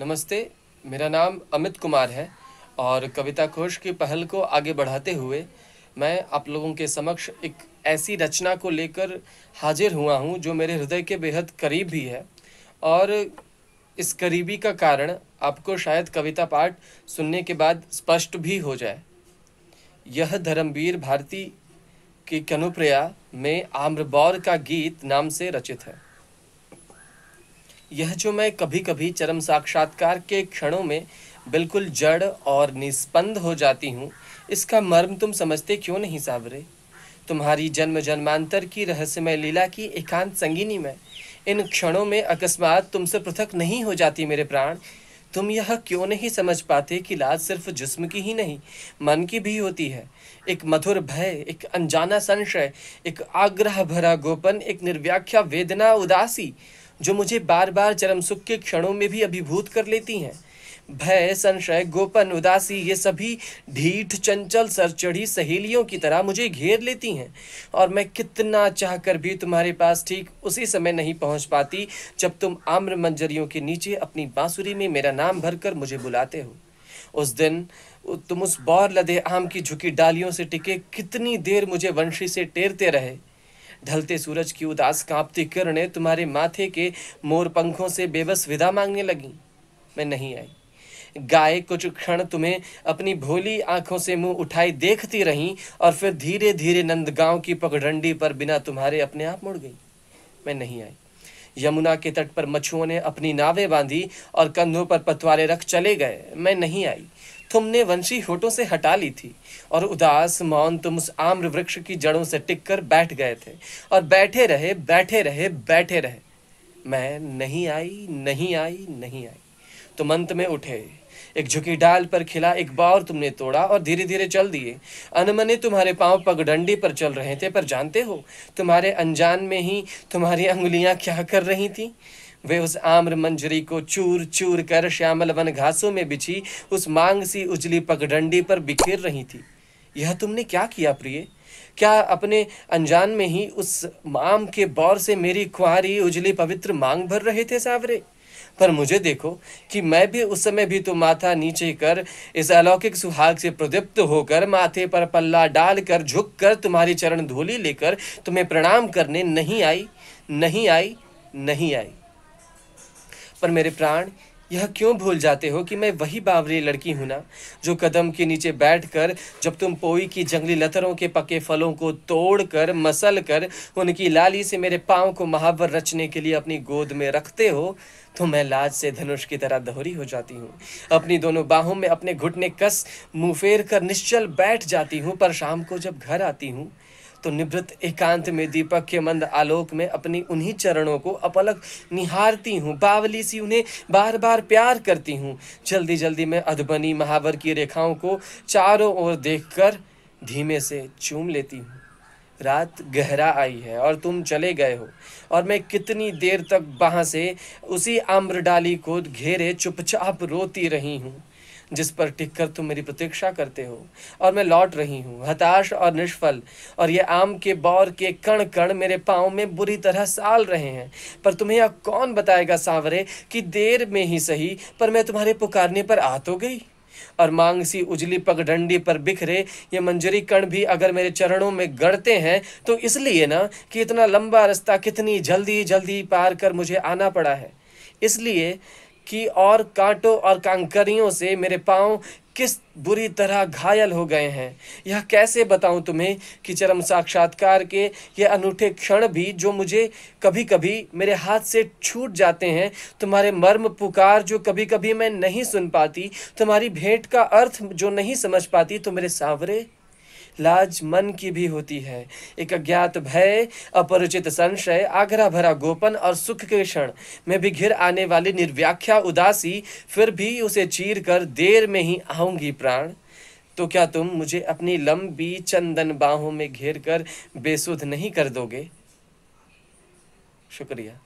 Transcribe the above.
नमस्ते, मेरा नाम अमित कुमार है और कविता कोश की पहल को आगे बढ़ाते हुए मैं आप लोगों के समक्ष एक ऐसी रचना को लेकर हाजिर हुआ हूँ जो मेरे हृदय के बेहद करीब भी है। और इस करीबी का कारण आपको शायद कविता पाठ सुनने के बाद स्पष्ट भी हो जाए। यह धर्मवीर भारती की कनुप्रिया में आम्रबौर का गीत नाम से रचित है। यह जो मैं कभी कभी चरम साक्षात्कार के क्षणों में बिल्कुल जड़ और निस्पंद हो जाती हूँ, इसका मर्म तुम समझते क्यों नहीं सावरे? तुम्हारी जन्म जन्मांतर की रहस्यमय लीला की एकांत संगिनी में इन क्षणों में अकस्मात तुमसे पृथक नहीं हो जाती मेरे प्राण। तुम यह क्यों नहीं समझ पाते कि लाज सिर्फ जिस्म की ही नहीं, मन की भी होती है। एक मधुर भय, एक अनजाना संशय, एक आग्रह भरा गोपन, एक निर्व्याख्या वेदना उदासी जो मुझे बार बार चरम सुख के क्षणों में भी अभिभूत कर लेती हैं। भय, संशय, गोपन, उदासी ये सभी ढीठ चंचल सरचढ़ी सहेलियों की तरह मुझे घेर लेती हैं और मैं कितना चाहकर भी तुम्हारे पास ठीक उसी समय नहीं पहुंच पाती जब तुम आम्र मंजरियों के नीचे अपनी बांसुरी में मेरा नाम भरकर मुझे बुलाते हो। उस दिन तुम उस बौर लदे आम की झुकी डालियों से टिके कितनी देर मुझे वंशी से टेरते रहे। ढलते सूरज की उदास कांपती किरणें तुम्हारे माथे के मोर पंखों से बेबस विदा मांगने लगी। मैं नहीं आई। गाय कुछ क्षण तुम्हें अपनी भोली आंखों से मुंह उठाई देखती रही और फिर धीरे धीरे नंदगांव की पगडंडी पर बिना तुम्हारे अपने आप मुड़ गई। मैं नहीं आई। यमुना के तट पर मछुओं ने अपनी नावें बांधी और कंधों पर पतवारे रख चले गए। मैं नहीं आई। तुमने वंशी होठों से हटा ली थी और उदास मौन तुम उस आम्र वृक्ष की जड़ों से टिककर बैठ गए थे और बैठे रहे बैठे रहे बैठे रहे। मैं नहीं आई, नहीं आई, नहीं आई। तुम अंत में उठे। एक झुकी डाल पर खिला एक बौर तुमने तोड़ा और धीरे धीरे चल दिए। अनमने तुम्हारे पांव पगडंडी पर चल रहे थे, पर जानते हो तुम्हारे अनजान में ही तुम्हारी अंगुलियां क्या कर रही थीं? वे उस आम्र मंजरी को चूर चूर कर श्यामल वन घासों में बिछी उस मांग सी उजली पगडंडी पर बिखेर रही थी। यह तुमने क्या किया प्रिय? क्या अपने अनजान में ही उस आम के बौर से मेरी कुंवारी उजली पवित्र मांग भर रहे थे सावरे? पर मुझे देखो कि मैं भी उस समय भी तो माथा नीचे कर इस अलौकिक सुहाग से प्रदीप्त होकर माथे पर पल्ला डालकर झुककर तुम्हारी चरण धूलि लेकर तुम्हें प्रणाम करने नहीं आई, नहीं आई, नहीं आई। पर मेरे प्राण, यह क्यों भूल जाते हो कि मैं वही बावरी लड़की हूं ना, जो कदम के नीचे बैठकर जब तुम पोई की जंगली लतरों के पके फलों को तोड़कर मसल कर उनकी लाली से मेरे पांव को महावर रचने के लिए अपनी गोद में रखते हो, तो मैं लाज से धनुष की तरह दोहरी हो जाती हूँ। अपनी दोनों बाहों में अपने घुटने कस मुंह फेर कर निश्चल बैठ जाती हूँ। पर शाम को जब घर आती हूँ तो निभृत एकांत में दीपक के मंद आलोक में अपनी उन्हीं चरणों को अपलक निहारती हूँ। बावली सी उन्हें बार बार प्यार करती हूँ। जल्दी जल्दी मैं अधबनी महावर की रेखाओं को चारों ओर देखकर धीमे से चूम लेती हूँ। रात गहरा आई है और तुम चले गए हो और मैं कितनी देर तक वहां से उसी आम्र डाली को घेरे चुपचाप रोती रही हूँ जिस पर टिककर तुम मेरी प्रतीक्षा करते हो। और मैं लौट रही हूँ हताश और निष्फल, और ये आम के बौर के कण कण मेरे पाँव में बुरी तरह साल रहे हैं। पर तुम्हें यह कौन बताएगा सांवरे कि देर में ही सही, पर मैं तुम्हारे पुकारने पर आ तो गई। और मांग सी उजली पगडंडी पर बिखरे ये मंजरी कण भी अगर मेरे चरणों में गड़ते हैं तो इसलिए ना कि इतना लंबा रास्ता कितनी जल्दी जल्दी पार कर मुझे आना पड़ा है। इसलिए कि और कांटों और कांकरियों से मेरे पांव किस बुरी तरह घायल हो गए हैं। यह कैसे बताऊं तुम्हें कि चरम साक्षात्कार के ये अनूठे क्षण भी जो मुझे कभी कभी मेरे हाथ से छूट जाते हैं, तुम्हारे मर्म पुकार जो कभी कभी मैं नहीं सुन पाती, तुम्हारी भेंट का अर्थ जो नहीं समझ पाती, तो मेरे सांवरे लाज मन की भी होती है। एक अज्ञात भय, अपरिचित संशय, आग्रह भरा गोपन और सुख के क्षण में भी घिर आने वाली निर्व्याख्या उदासी, फिर भी उसे चीर कर देर में ही आऊंगी प्राण। तो क्या तुम मुझे अपनी लंबी चंदन बाहों में घेर कर बेसुध नहीं कर दोगे? शुक्रिया।